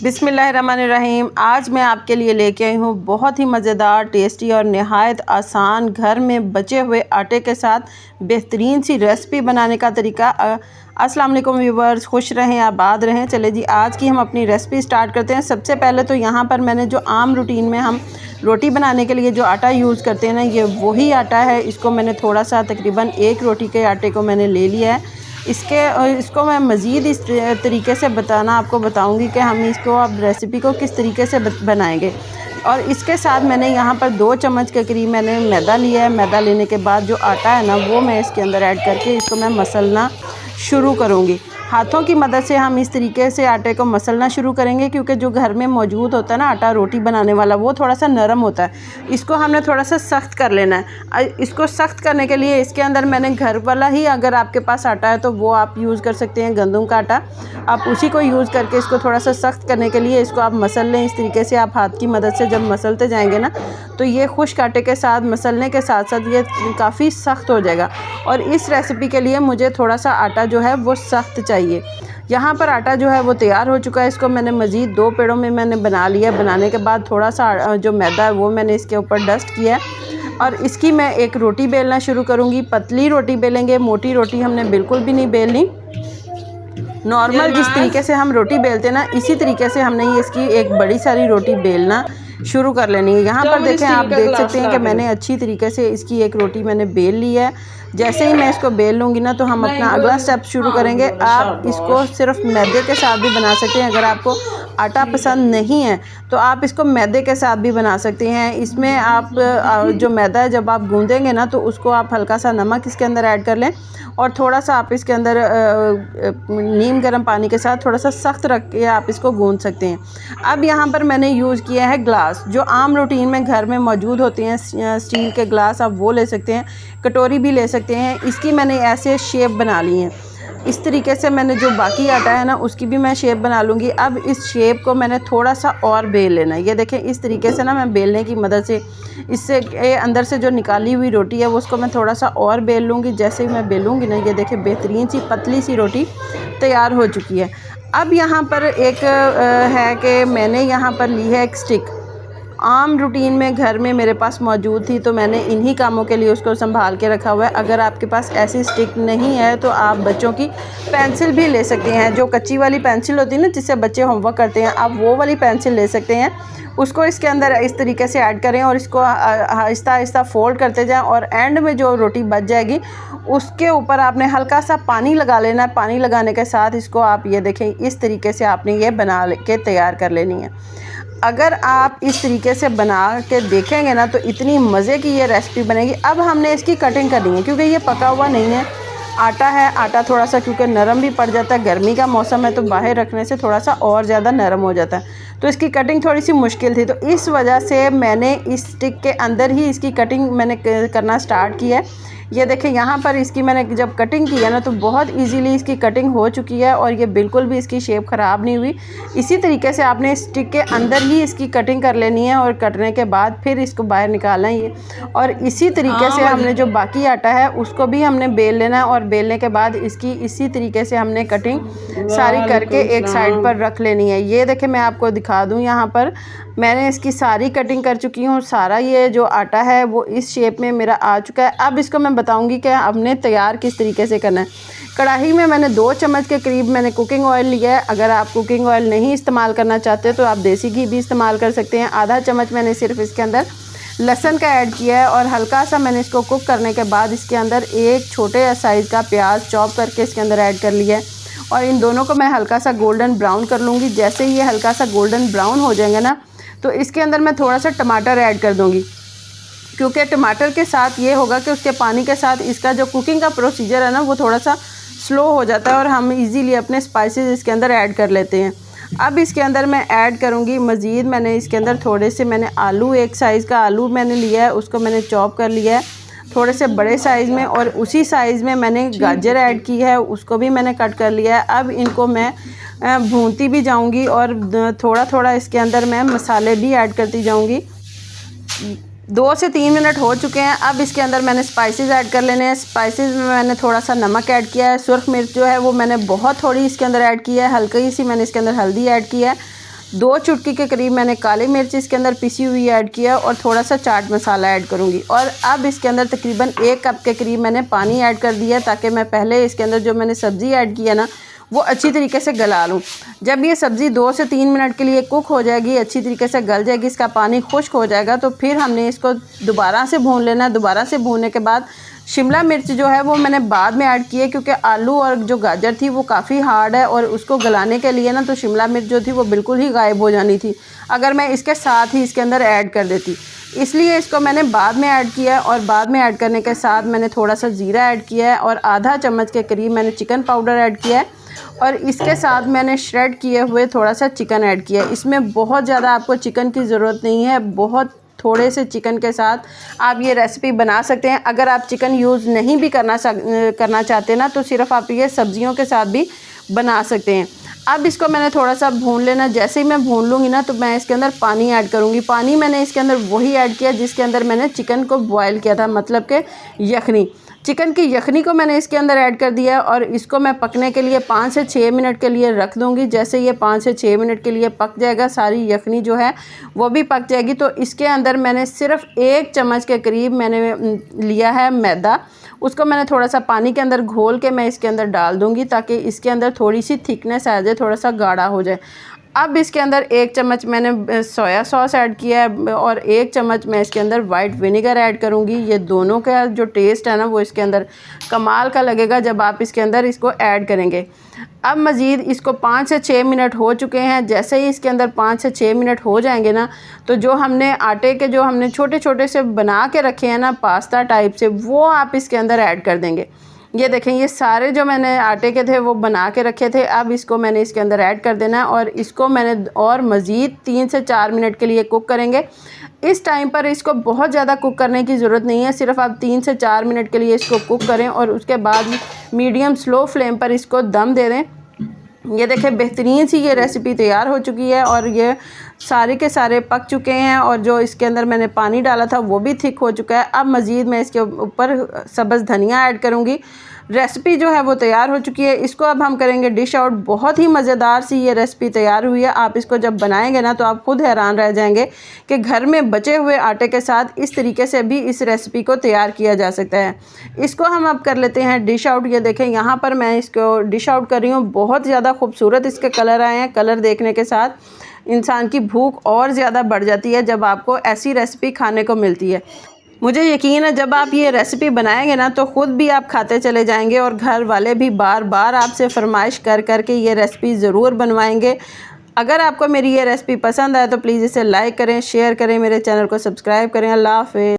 बिस्मिल्लाहिर्रहमानिर्रहीम। आज मैं आपके लिए लेके आई हूँ बहुत ही मज़ेदार, टेस्टी और नहायत आसान घर में बचे हुए आटे के साथ बेहतरीन सी रेसिपी बनाने का तरीका। अस्सलाम वालेकुम व्यूवर्स, खुश रहें, आबाद रहें। चले जी, आज की हम अपनी रेसिपी स्टार्ट करते हैं। सबसे पहले तो यहाँ पर मैंने जो आम रूटीन में हम रोटी बनाने के लिए जो आटा यूज़ करते हैं ना, ये वही आटा है। इसको मैंने थोड़ा सा तकरीबन एक रोटी के आटे को मैंने ले लिया है। इसको मैं मज़ीद इस तरीके से आपको बताऊंगी कि हम इसको अब रेसिपी को किस तरीके से बनाएंगे। और इसके साथ मैंने यहाँ पर 2 चम्मच के करीब मैंने मैदा लिया है। मैदा लेने के बाद जो आटा है ना, वो मैं इसके अंदर ऐड करके इसको मैं मसलना शुरू करूँगी। हाथों की मदद से हम इस तरीके से आटे को मसलना शुरू करेंगे, क्योंकि जो घर में मौजूद होता है ना आटा रोटी बनाने वाला, वो थोड़ा सा नरम होता है। इसको हमने थोड़ा सा सख्त कर लेना है। इसको सख्त करने के लिए इसके अंदर मैंने घर वाला ही, अगर आपके पास आटा है तो वो आप यूज़ कर सकते हैं, गंदम का आटा। आप उसी को यूज़ करके इसको थोड़ा सा सख्त करने के लिए इसको आप मसल लें। इस तरीके से आप हाथ की मदद से जब मसलते जाएंगे ना, तो ये खुश्क आटे के साथ मसलने के साथ साथ ये काफ़ी सख्त हो जाएगा। और इस रेसिपी के लिए मुझे थोड़ा सा आटा जो है वो सख्त चाहिए। यहाँ पर आटा जो है वो तैयार हो चुका है। इसको मैंने मज़ीद 2 पेड़ों में मैंने बना लिया। बनाने के बाद थोड़ा सा जो मैदा है वो मैंने इसके ऊपर डस्ट किया है। और इसकी मैं एक रोटी बेलना शुरू करूँगी। पतली रोटी बेलेंगे, मोटी रोटी हमने बिल्कुल भी नहीं बेलनी। नॉर्मल जिस तरीके से हम रोटी बेलते हैं ना, इसी तरीके से हमने ये इसकी एक बड़ी सारी रोटी बेलना शुरू कर लेनी है। यहाँ पर देखें, आप देख सकते हैं कि मैंने अच्छी तरीके से इसकी एक रोटी मैंने बेल ली है। जैसे ही मैं इसको बेल लूँगी ना, तो हम अपना अगला स्टेप शुरू करेंगे। आप इसको सिर्फ मैदे के साथ भी बना सकते हैं। अगर आपको आटा पसंद नहीं है तो आप इसको मैदे के साथ भी बना सकते हैं। इसमें आप जो मैदा है, जब आप गूँधेंगे ना, तो उसको आप हल्का सा नमक इसके अंदर ऐड कर लें और थोड़ा सा आप इसके अंदर नीम गर्म पानी के साथ थोड़ा सा सख्त रख के आप इसको गूँध सकते हैं। अब यहाँ पर मैंने यूज़ किया है ग्लास, जो आम रूटीन में घर में मौजूद होते हैं। स्टील के ग्लास आप वो ले सकते हैं, कटोरी भी ले सकते हैं। इसकी मैंने ऐसे शेप बना ली है। इस तरीके से मैंने जो बाकी आटा है ना, उसकी भी मैं शेप बना लूँगी। अब इस शेप को मैंने थोड़ा सा और बेल लेना है। ये देखें, इस तरीके से ना मैं बेलने की मदद से इससे अंदर से जो निकाली हुई रोटी है वो उसको मैं थोड़ा सा और बेल लूँगी। जैसे ही मैं बेलूँगी ना, ये देखें बेहतरीन सी पतली सी रोटी तैयार हो चुकी है। अब यहाँ पर एक है कि मैंने यहाँ पर ली है एक स्टिक। आम रूटीन में घर में मेरे पास मौजूद थी, तो मैंने इन्हीं कामों के लिए उसको संभाल के रखा हुआ है। अगर आपके पास ऐसी स्टिक नहीं है तो आप बच्चों की पेंसिल भी ले सकते हैं। जो कच्ची वाली पेंसिल होती है ना, जिससे बच्चे होमवर्क करते हैं, आप वो वाली पेंसिल ले सकते हैं। उसको इसके अंदर इस तरीके से ऐड करें और इसको आहिस्ता आहिस्ता फोल्ड करते जाएं। और एंड में जो रोटी बच जाएगी, उसके ऊपर आपने हल्का सा पानी लगा लेना है। पानी लगाने के साथ इसको आप ये देखें, इस तरीके से आपने ये बना के तैयार कर लेनी है। अगर आप इस तरीके से बना के देखेंगे ना, तो इतनी मज़े की ये रेसिपी बनेगी। अब हमने इसकी कटिंग करनी है, क्योंकि ये पका हुआ नहीं है, आटा है। आटा थोड़ा सा क्योंकि नरम भी पड़ जाता है, गर्मी का मौसम है, तो बाहर रखने से थोड़ा सा और ज़्यादा नरम हो जाता है। तो इसकी कटिंग थोड़ी सी मुश्किल थी, तो इस वजह से मैंने इस स्टिक के अंदर ही इसकी कटिंग मैंने करना स्टार्ट किया है। ये देखें, यहाँ पर इसकी मैंने जब कटिंग की है ना, तो बहुत इजीली इसकी कटिंग हो चुकी है और ये बिल्कुल भी इसकी शेप ख़राब नहीं हुई। इसी तरीके से आपने स्टिक के अंदर ही इसकी कटिंग कर लेनी है और कटने के बाद फिर इसको बाहर निकालना है ये। और इसी तरीके से हमने जो बाकी आटा है उसको भी हमने बेल लेना है। और बेलने के बाद इसकी इसी तरीके से हमने कटिंग सारी करके एक साइड पर रख लेनी है। ये देखें, मैं आपको दिखा दूँ, यहाँ पर मैंने इसकी सारी कटिंग कर चुकी हूँ। सारा ये जो आटा है वो इस शेप में मेरा आ चुका है। अब इसको मैं बताऊंगी कि हमने तैयार किस तरीके से करना है। कढ़ाई में मैंने 2 चम्मच के करीब मैंने कुकिंग ऑयल लिया है। अगर आप कुकिंग ऑयल नहीं इस्तेमाल करना चाहते तो आप देसी घी भी इस्तेमाल कर सकते हैं। आधा चम्मच मैंने सिर्फ इसके अंदर लहसुन का ऐड किया है और हल्का सा मैंने इसको कुक करने के बाद इसके अंदर एक छोटे साइज़ का प्याज चॉप करके इसके अंदर ऐड कर लिया है। और इन दोनों को मैं हल्का सा गोल्डन ब्राउन कर लूँगी। जैसे ही ये हल्का सा गोल्डन ब्राउन हो जाएंगे ना, तो इसके अंदर मैं थोड़ा सा टमाटर ऐड कर दूँगी, क्योंकि टमाटर के साथ ये होगा कि उसके पानी के साथ इसका जो कुकिंग का प्रोसीजर है ना, वो थोड़ा सा स्लो हो जाता है और हम इजीली अपने स्पाइसेस इसके अंदर ऐड कर लेते हैं। अब इसके अंदर मैं ऐड करूँगी मज़ीद, मैंने इसके अंदर थोड़े से मैंने आलू, एक साइज़ का आलू मैंने लिया है, उसको मैंने चॉप कर लिया है थोड़े से बड़े साइज़ में। और उसी साइज़ में मैंने गाजर ऐड की है, उसको भी मैंने कट कर लिया है। अब इनको मैं भूनती भी जाऊंगी और थोड़ा थोड़ा इसके अंदर मैं मसाले भी ऐड करती जाऊंगी। 2 से 3 मिनट हो चुके हैं। अब इसके अंदर मैंने स्पाइसेस ऐड कर लेने हैं। स्पाइसेस में मैंने थोड़ा सा नमक ऐड किया है, सुर्ख मिर्च जो है वो मैंने बहुत थोड़ी इसके अंदर ऐड की है, हल्की सी मैंने इसके अंदर हल्दी ऐड की है, 2 चुटकी के करीब मैंने काली मिर्च इसके अंदर पिसी हुई ऐड किया और थोड़ा सा चाट मसाला ऐड करूँगी। और अब इसके अंदर तकरीबन 1 कप के करीब मैंने पानी ऐड कर दिया, ताकि मैं पहले इसके अंदर जो मैंने सब्ज़ी ऐड किया ना वो अच्छी तरीके से गला लूँ। जब ये सब्ज़ी 2 से 3 मिनट के लिए कुक हो जाएगी, अच्छी तरीके से गल जाएगी, इसका पानी खुश्क हो जाएगा, तो फिर हमने इसको दोबारा से भून लेना है। दोबारा से भूनने के बाद शिमला मिर्च जो है वो मैंने बाद में ऐड की है, क्योंकि आलू और जो गाजर थी वो काफ़ी हार्ड है और उसको गलाने के लिए ना तो शिमला मिर्च जो थी वो बिल्कुल ही गायब हो जानी थी अगर मैं इसके साथ ही इसके अंदर ऐड कर देती। इसलिए इसको मैंने बाद में ऐड किया है। और बाद में ऐड करने के साथ मैंने थोड़ा सा ज़ीरा ऐड किया है और आधा चम्मच के करीब मैंने चिकन पाउडर ऐड किया है और इसके साथ मैंने श्रेड किए हुए थोड़ा सा चिकन ऐड किया है। इसमें बहुत ज़्यादा आपको चिकन की ज़रूरत नहीं है, बहुत थोड़े से चिकन के साथ आप ये रेसिपी बना सकते हैं। अगर आप चिकन यूज़ नहीं भी करना चाहते ना तो सिर्फ आप ये सब्जियों के साथ भी बना सकते हैं। अब इसको मैंने थोड़ा सा भून लेना। जैसे ही मैं भून लूँगी ना तो मैं इसके अंदर पानी ऐड करूँगी। पानी मैंने इसके अंदर वही ऐड किया जिसके अंदर मैंने चिकन को बॉयल किया था, मतलब कि यखनी। चिकन की यखनी को मैंने इसके अंदर ऐड कर दिया और इसको मैं पकने के लिए 5 से 6 मिनट के लिए रख दूँगी। जैसे ये 5 से 6 मिनट के लिए पक जाएगा, सारी यखनी जो है वो भी पक जाएगी, तो इसके अंदर मैंने सिर्फ 1 चम्मच के करीब मैंने लिया है मैदा। उसको मैंने थोड़ा सा पानी के अंदर घोल के मैं इसके अंदर डाल दूँगी ताकि इसके अंदर थोड़ी सी थिकनेस आ जाए, थोड़ा सा गाढ़ा हो जाए। अब इसके अंदर 1 चम्मच मैंने सोया सॉस ऐड किया है और 1 चम्मच मैं इसके अंदर वाइट विनेगर ऐड करूँगी। ये दोनों का जो टेस्ट है ना वो इसके अंदर कमाल का लगेगा जब आप इसके अंदर इसको ऐड करेंगे। अब मज़ीद इसको 5 से 6 मिनट हो चुके हैं। जैसे ही इसके अंदर 5 से 6 मिनट हो जाएंगे ना तो जो हमने आटे के जो हमने छोटे छोटे से बना के रखे हैं ना पास्ता टाइप से, वो आप इसके अंदर ऐड कर देंगे। ये देखें, ये सारे जो मैंने आटे के थे वो बना के रखे थे, अब इसको मैंने इसके अंदर ऐड कर देना है और इसको मैंने और मज़ीद 3 से 4 मिनट के लिए कुक करेंगे। इस टाइम पर इसको बहुत ज़्यादा कुक करने की ज़रूरत नहीं है, सिर्फ आप 3 से 4 मिनट के लिए इसको कुक करें और उसके बाद मीडियम स्लो फ्लेम पर इसको दम दे दें। ये देखें, बेहतरीन सी ये रेसिपी तैयार हो चुकी है और ये सारे के सारे पक चुके हैं और जो इसके अंदर मैंने पानी डाला था वो भी थिक हो चुका है। अब मज़ीद मैं इसके ऊपर सब्ज़ धनिया ऐड करूँगी। रेसिपी जो है वो तैयार हो चुकी है। इसको अब हम करेंगे डिश आउट। बहुत ही मज़ेदार सी ये रेसिपी तैयार हुई है। आप इसको जब बनाएंगे ना तो आप खुद हैरान रह जाएंगे कि घर में बचे हुए आटे के साथ इस तरीके से भी इस रेसिपी को तैयार किया जा सकता है। इसको हम अब कर लेते हैं डिश आउट। ये देखें, यहाँ पर मैं इसको डिश आउट कर रही हूँ। बहुत ज़्यादा खूबसूरत इसके कलर आए हैं। कलर देखने के साथ इंसान की भूख और ज़्यादा बढ़ जाती है जब आपको ऐसी रेसिपी खाने को मिलती है। मुझे यकीन है जब आप ये रेसिपी बनाएंगे ना तो ख़ुद भी आप खाते चले जाएंगे और घर वाले भी बार बार आपसे फरमाइश कर कर के ये रेसिपी ज़रूर बनवाएंगे। अगर आपको मेरी ये रेसिपी पसंद आए तो प्लीज़ इसे लाइक करें, शेयर करें, मेरे चैनल को सब्सक्राइब करें। अल्लाह हाफ़िज़।